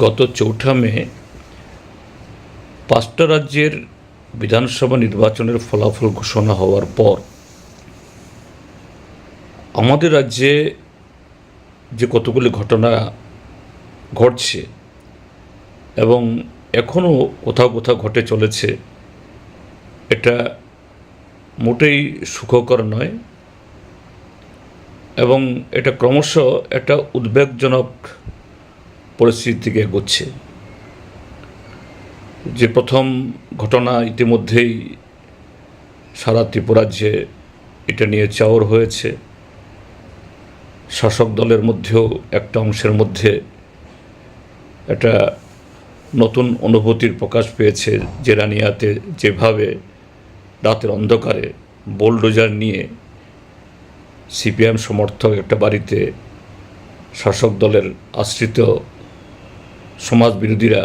গত ৪ঠা মে ৫টা রাজ্যের বিধানসভা নির্বাচনের ফলাফল ঘোষণা হওয়ার পর আমাদের রাজ্যে যে কতগুলি ঘটনা ঘটছে এবং এখনও কোথাও কোথাও ঘটে চলেছে, এটা মোটেই সুখকর নয় এবং এটা ক্রমশ একটা উদ্বেগজনক পরিস্থিতির দিকে এগোচ্ছে। যে প্রথম ঘটনা ইতিমধ্যেই সারা ত্রিপুরাজ্যে এটা নিয়ে চাওর হয়েছে। শাসক দলের মধ্যেও একটা অংশের মধ্যে একটা নতুন অনুভূতির প্রকাশ পেয়েছে যে রানিয়াতে যেভাবে রাতের অন্ধকারে বোলডোজার নিয়ে সিপিএম সমর্থক একটা বাড়িতে শাসক দলের আশ্রিত সমাজ বিরোধীরা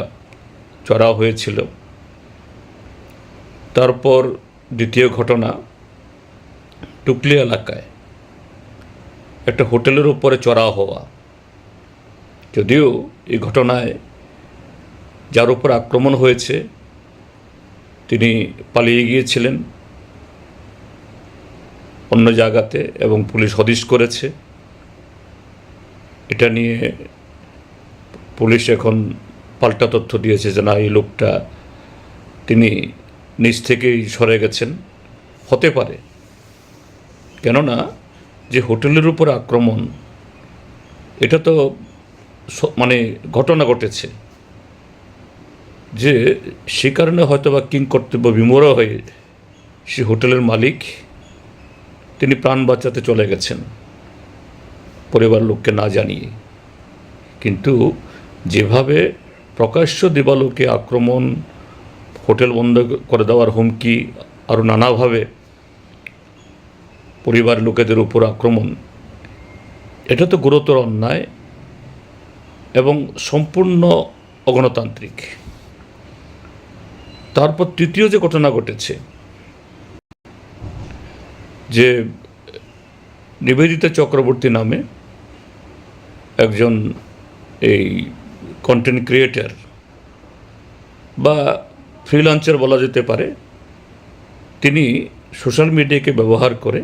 চড়াও হয়েছিল। তারপর দ্বিতীয় ঘটনা, টুকলি এলাকায় একটা হোটেলের উপরে চড়াও হওয়া। যদিও এই ঘটনায় যার উপর আক্রমণ হয়েছে তিনি পালিয়ে গিয়েছিলেন অন্য জায়গাতে এবং পুলিশ হদিশ করেছে। এটা নিয়ে পুলিশ এখন পাল্টা তথ্য দিয়েছে যে না, এই লোকটা তিনি নিজ থেকেই সরে গেছেন। হতে পারে, কেননা যে হোটেলের উপর আক্রমণ, এটা তো ঘটনা ঘটেছে যে সে কারণে হয়তো বা কিংকর্তব্য বিমূঢ় হয়ে সে হোটেলের মালিক তিনি প্রাণ বাঁচাতে চলে গেছেন পরিবার লোককে না জানিয়ে। কিন্তু যেভাবে প্রকাশ্য দিবালোকে আক্রমণ, হোটেল বন্ধ করে দেওয়ার হুমকি, আরও নানাভাবে পরিবার লোকেদের উপর আক্রমণ, এটা তো গুরুতর অন্যায় এবং সম্পূর্ণ অগণতান্ত্রিক। তারপর তৃতীয় যে ঘটনা ঘটেছে, যে নিবেদিতা চক্রবর্তী নামে একজন এই কন্টেন্ট ক্রিয়েটার বা ফ্রিল্যান্সার বলা যেতে পারে, তিনি সোশ্যাল মিডিয়াকে ব্যবহার করে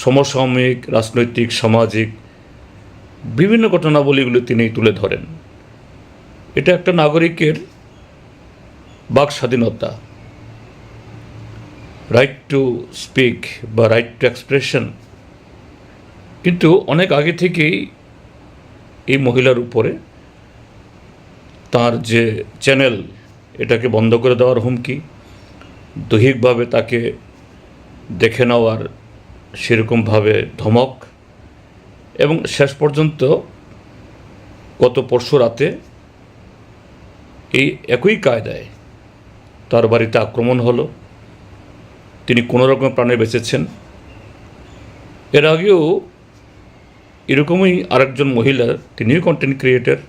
সমসাময়িক রাজনৈতিক সামাজিক বিভিন্ন ঘটনাবলীগুলি তিনি তুলে ধরেন। এটা একটা নাগরিকের বাক স্বাধীনতা, রাইট টু স্পিক বা রাইট টু এক্সপ্রেশন। কিন্তু অনেক আগে থেকেই এই মহিলার উপরে তার যে চ্যানেল, এটাকে বন্ধ করে দেওয়ার হুমকি, দৈহিকভাবে তাকে দেখে নেওয়ার সেরকমভাবে ধমক, এবং শেষ পর্যন্ত গত পরশু রাতে এই একই কায়দায় তার বাড়িতে আক্রমণ হলো। তিনি কোনো রকম প্রাণে বেঁচেছেন। এর আগেও এরকমই আরেকজন মহিলা, তিনিও কন্টেন্ট ক্রিয়েটার,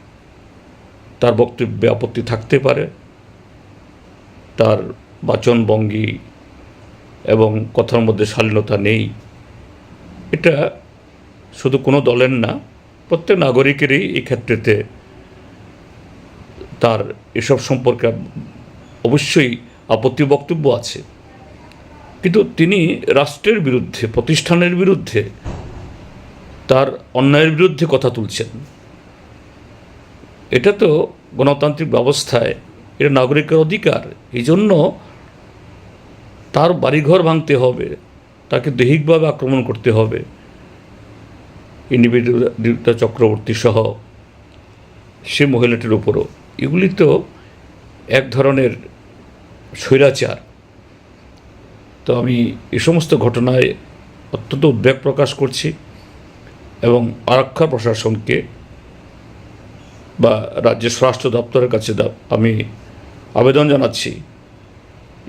তার বক্তব্যে আপত্তি থাকতে পারে, তার বাচনভঙ্গি এবং কথার মধ্যে শালীনতা নেই। এটা শুধু কোনো দলের না, প্রত্যেক নাগরিকেরই এই ক্ষেত্রেতে তার এসব সম্পর্কে অবশ্যই আপত্তি বক্তব্য আছে। কিন্তু তিনি রাষ্ট্রের বিরুদ্ধে, প্রতিষ্ঠানের বিরুদ্ধে, তার অন্যায়ের বিরুদ্ধে কথা তুলছেন। এটা তো গণতান্ত্রিক ব্যবস্থায় এটা নাগরিকের অধিকার। এই জন্য তার বাড়িঘর ভাঙতে হবে, তাকে দৈহিকভাবে আক্রমণ করতে হবে। নিবেদিতা চক্রবর্তী সহ সে মহিলাটির উপরও, এগুলি তো এক ধরনের স্বৈরাচার। তো আমি এ সমস্ত ঘটনায় অত্যন্ত উদ্বেগ প্রকাশ করছি এবং আরক্ষা প্রশাসনকে বা রাজ্যের স্বরাষ্ট্র দপ্তরের কাছে আমি আবেদন জানাচ্ছি,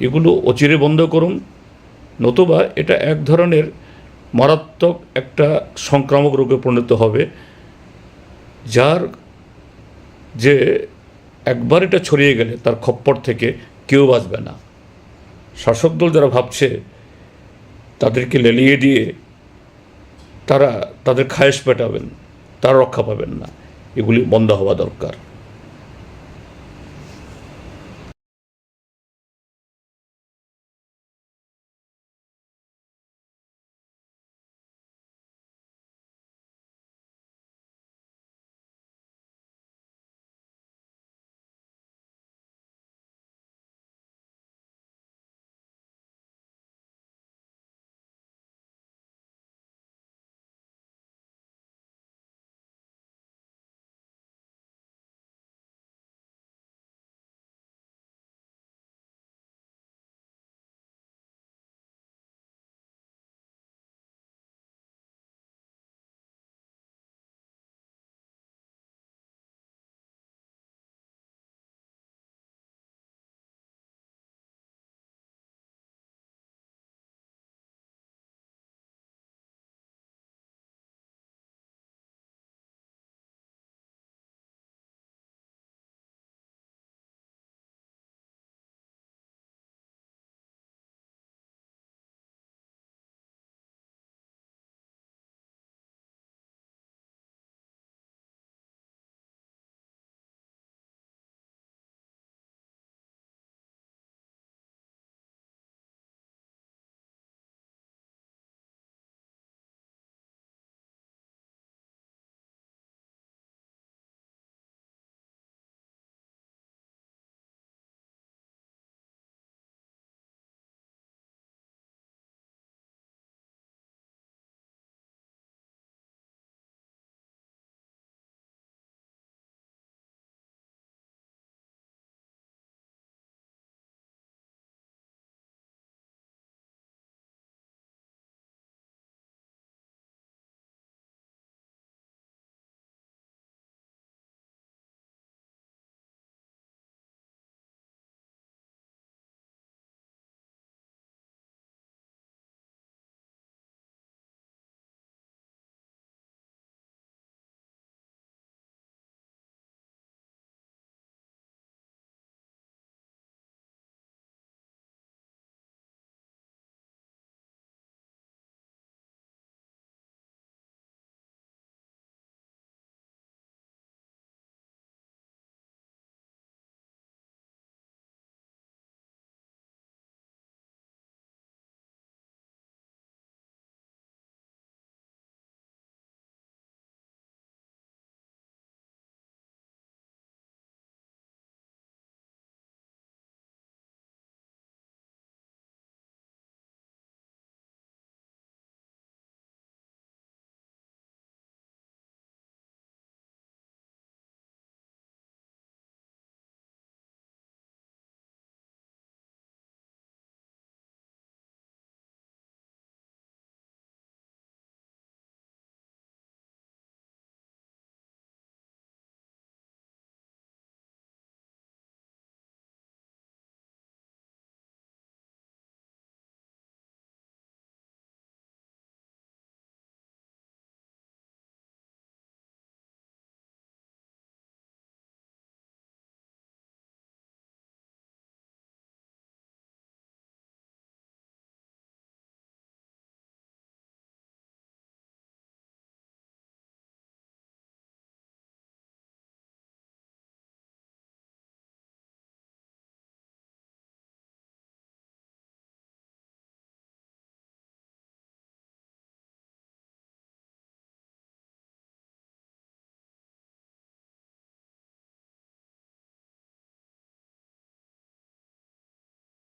এগুলো অচিরে বন্ধ করুন, নতুবা এটা এক ধরনের মারাত্মক একটা সংক্রামক রোগে পরিণত হবে, যার যে একবার এটা ছড়িয়ে গেলে তার খপ্পর থেকে কেউ বাঁচবে না। শাসক দল যারা ভাবছে তাদেরকে লেলিয়ে দিয়ে তারা তাদের খায়েশ পেটাবেন, তারা রক্ষা পাবেন না। এগুলি বন্ধ হওয়া দরকার।